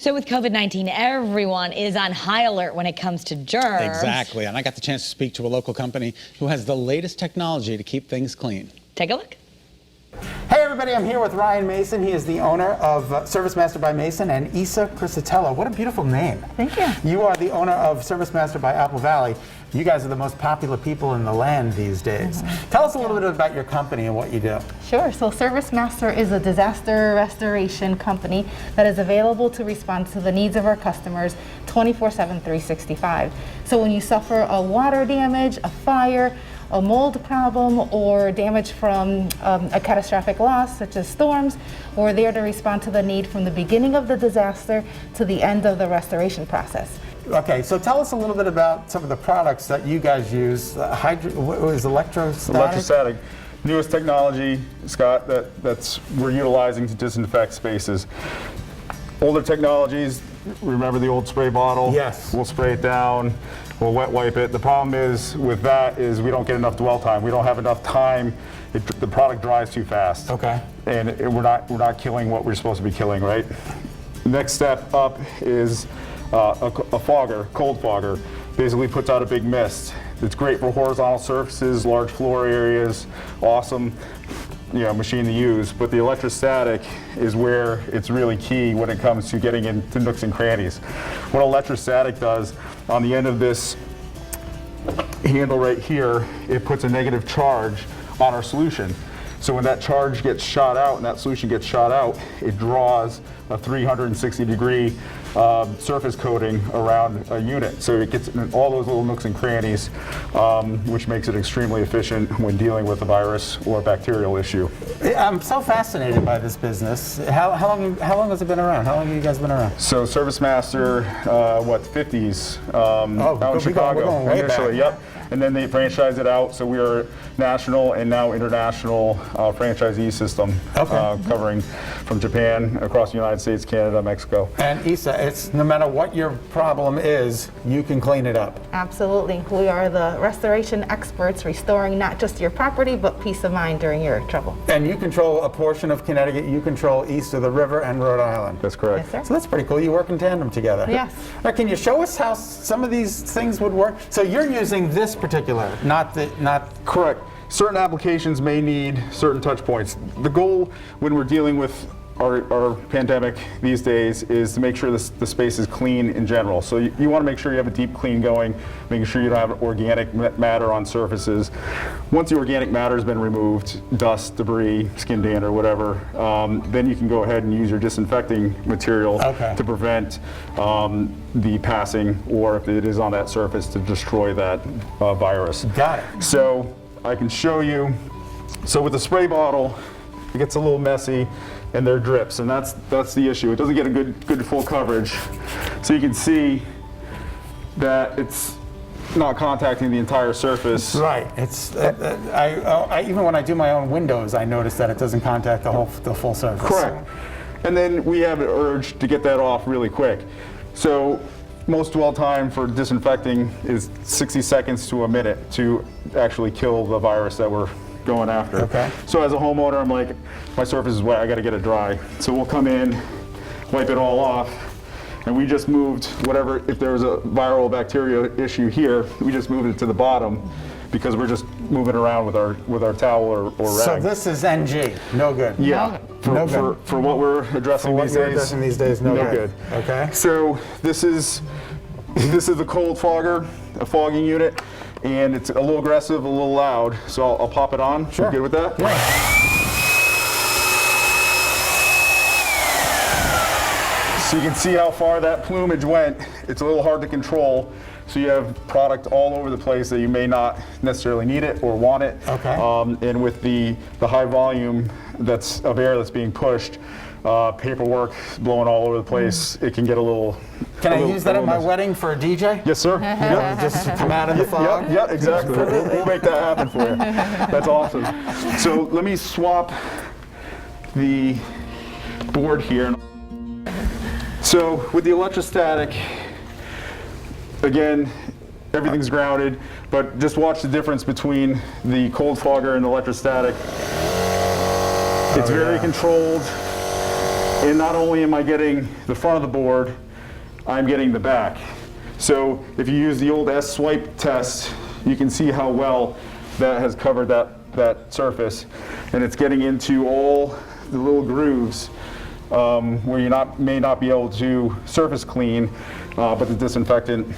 So with COVID-19, everyone is on high alert when it comes to germs. Exactly, and I got the chance to speak to a local company who has the latest technology to keep things clean. Take a look. Hey everybody, I'm here with Ryan Mason. He is the owner of ServiceMaster by Mason and Isa Crisatello. What a beautiful name. Thank you. You are the owner of ServiceMaster by Apple Valley. You guys are the most popular people in the land these days. Tell us a little bit about your company and what you do. Sure. So ServiceMaster is a disaster restoration company that is available to respond to the needs of our customers 24/7, 365. So when you suffer a water damage, a fire, a mold problem, or damage from a catastrophic loss, such as storms, we're there to respond to the need from the beginning of the disaster to the end of the restoration process. Okay, so tell us a little bit about some of the products that you guys use. What is electrostatic? Electrostatic, newest technology, Scott, that's we're utilizing to disinfect spaces. Older technologies, remember the old spray bottle? Yes. We'll spray it down, we'll wet wipe it. The problem is with that is we don't get enough dwell time. We don't have enough time. The product dries too fast. Okay. And we're not killing what we're supposed to be killing, right? Next step up is a fogger, cold fogger, basically puts out a big mist. It's great for horizontal surfaces, large floor areas, awesome, machine to use. But the electrostatic is where it's really key when it comes to getting into nooks and crannies. What electrostatic does, on the end of this handle right here, it puts a negative charge on our solution. So when that charge gets shot out and that solution gets shot out, it draws a 360-degree surface coating around a unit. So it gets in all those little nooks and crannies, which makes it extremely efficient when dealing with a virus or a bacterial issue. I'm so fascinated by this business. How long has it been around? How long have you guys been around? So ServiceMaster, 50s, out in Chicago we're going way initially, back. yep. And then they franchised it out, so we are national and now international franchisee system, covering from Japan, across the United States, Canada, Mexico. And Isa, it's no matter what your problem is, you can clean it up. Absolutely. We are the restoration experts, restoring not just your property, but peace of mind during your trouble. And you control a portion of Connecticut, you control east of the river and Rhode Island. That's correct. Yes, sir. So that's pretty cool. You work in tandem together. Yes. Now, can you show us how some of these things would work? So you're using this particular, not Correct. Certain applications may need certain touch points. The goal when we're dealing with our pandemic these days is to make sure the space is clean in general. So you want to make sure you have a deep clean going, making sure you don't have organic matter on surfaces. Once the organic matter has been removed, dust, debris, skin dander, whatever, then you can go ahead and use your disinfecting material to prevent the passing, or if it is on that surface, to destroy that virus. Got it. So I can show you. So with the spray bottle, it gets a little messy and there are drips, and that's the issue. It doesn't get a good full coverage. So you can see that it's not contacting the entire surface. Right. It's I even when I do my own windows, I notice that it doesn't contact the full surface. Correct. And then we have an urge to get that off really quick. So most dwell time for disinfecting is 60 seconds to a minute to actually kill the virus that we're going after. Okay. So as a homeowner, I'm like, my surface is wet, I got to get it dry. So we'll come in, wipe it all off, and we just moved whatever, if there was a viral bacteria issue here, we just moved it to the bottom because we're just moving around with our towel or rag. So this is NG, no good. Yeah, for what we're addressing these days, no good. Okay. So this is a cold fogger, a fogging unit, and it's a little aggressive, a little loud. So I'll pop it on. Sure. You good with that? Yeah. So you can see how far that plumage went. It's a little hard to control. So you have product all over the place that you may not necessarily need it or want it. Okay. And with the high volume of air that's being pushed, paperwork blowing all over the place, it can get a little. Can I use that at my wedding for a DJ? Yes, sir. Yep. Just come out in the fog? Yep, exactly. We'll make that happen for you. That's awesome. So let me swap the board here. So with the electrostatic, again, everything's grounded, but just watch the difference between the cold fogger and the electrostatic. It's very controlled. And not only am I getting the front of the board, I'm getting the back. So if you use the old S-swipe test, you can see how well that has covered that surface. And it's getting into all the little grooves where you may not be able to surface clean, but the disinfectant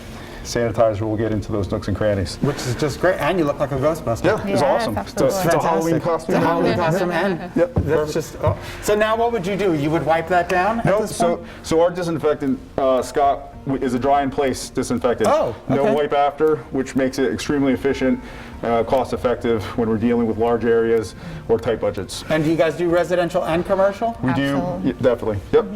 sanitizer will get into those nooks and crannies. Which is just great, and you look like a Ghostbuster. Yeah, it's Yes, awesome. absolutely. It's a Halloween costume. It's a Halloween costume, and that's just. Oh. So now, what would you do? You would wipe that down? At No, this point? so our disinfectant, Scott, is a dry-in-place disinfectant. Oh, okay. No wipe after, which makes it extremely efficient, cost-effective when we're dealing with large areas or tight budgets. And do you guys do residential and commercial? We do, Absolutely. definitely. Yep.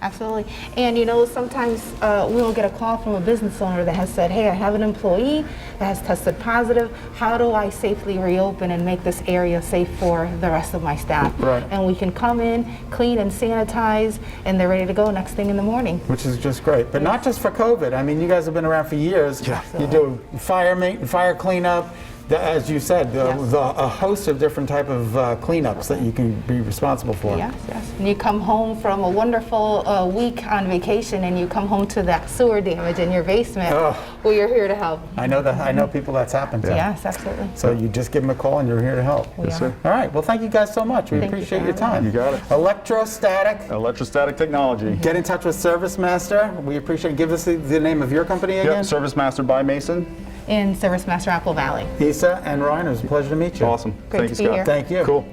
Absolutely. And you know, sometimes we'll get a call from a business owner that has said, hey, I have an employee that has tested positive. How do I safely reopen and make this area safe for the rest of my staff? Right. And we can come in, clean and sanitize, and they're ready to go next thing in the morning. Which is just great, but not just for COVID. I mean, you guys have been around for years. Yeah. You do fire cleanup, as you said, Yes. a host of different type of cleanups that you can be responsible for. Yes, yes. And you come home from a wonderful week on vacation, and you come home to that sewer damage in your basement. Oh. Well, you're here to help. I know people that's happened to. Yes, absolutely. So you just give them a call and you're here to help. We are. sir. All right. Well, thank you guys so much. We Thank you appreciate for your time. You got it. Electrostatic. Electrostatic technology. Get in touch with Service Master. We appreciate it. Give us the name of your company again. Yep, Service Master by Mason. In Service Master Apple Valley. Isa and Ryan, it was a pleasure to meet you. Awesome. Great Thank you, to be Scott. here. Thank you. Cool.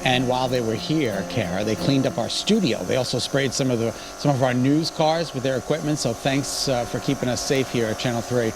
And while they were here, Kara, they cleaned up our studio. They also sprayed some of our news cars with their equipment. So thanks for keeping us safe here at Channel 3.